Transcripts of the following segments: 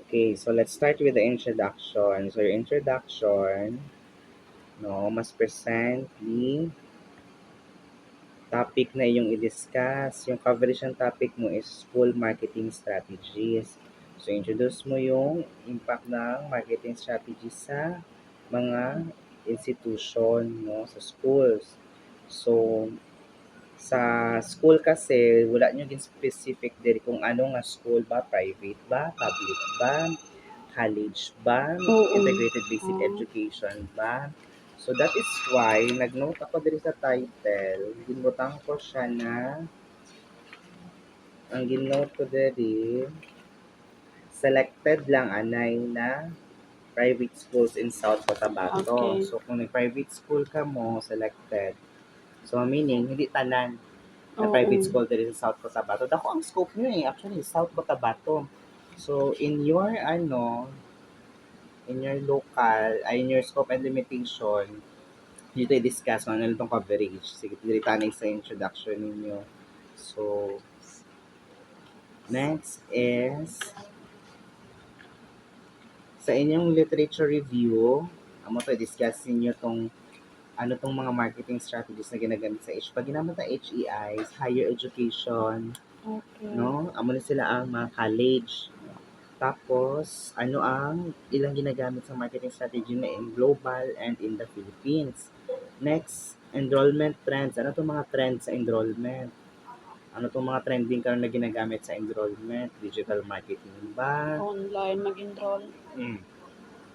Okay, so let's start with the introduction. So your introduction, no, must present the topic na iyong i-discuss. Yung coverage ng topic mo is school marketing strategies. So introduce mo yung impact ng marketing strategy sa mga institution, no, sa schools. So sa school kasi wala nyo din specific diri kung ano nga school ba, private ba, public ba, college ba, Oo. integrated basic Oo. education ba. So that is why nag-note ako diri sa title, ginbutang ko siya na ang ginote ko diri selected lang anay na private schools in South Cotabato. Okay. So kung nag-private school ka mo, selected. So meaning hindi tanan na private Oo. school diri sa South Cotabato. Dako ang scope nyo actually, South Cotabato. So, in your, in your local, in your scope and limitation, dito i-discuss kung ano itong coverage. Sige, dito na sa introduction ninyo. So, next is, sa inyong literature review, amo to i-discuss ninyo tong ano tong mga marketing strategies na ginagamit sa pag ginamit na HEI, higher education, Okay. no? Amo na sila ang mga college. Tapos, ano ang ilang ginagamit sa marketing strategy na in global and in the Philippines. Next, enrollment trends. Ano itong mga trends sa enrollment? Ano itong mga trending karon na ginagamit sa enrollment? Digital marketing ba? Online mag-enroll. Mm.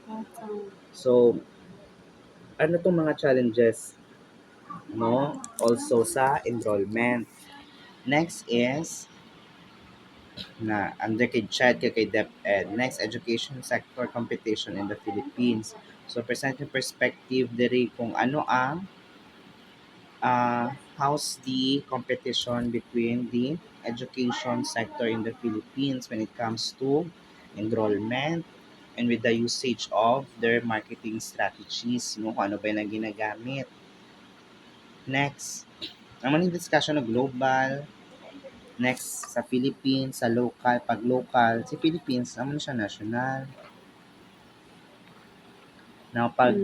Okay. So, ano itong mga challenges, no? Also sa enrollment. Next is, na under kay Chad kay DepEd. Next, education sector competition in the Philippines. So, present yung perspective diri kung ano ang how's the competition between the education sector in the Philippines when it comes to enrollment and with the usage of their marketing strategies, no, kung ano ba yung ginagamit. Next, naman yung discussion ng global. Next, sa Philippines, sa local, pag local, si Philippines, naman siya national. Now, pag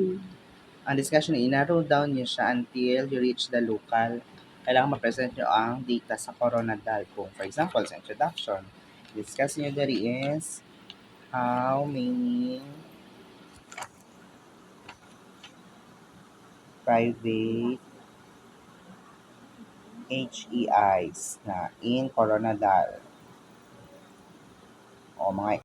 ang discussion, i-narrow down niyo siya until you reach the local. Kailangan ma-present nyo ang data sa Coronadal. Kung, for example, sa introduction, discuss nyo there is how many private HEIs na in Coronadal. O mga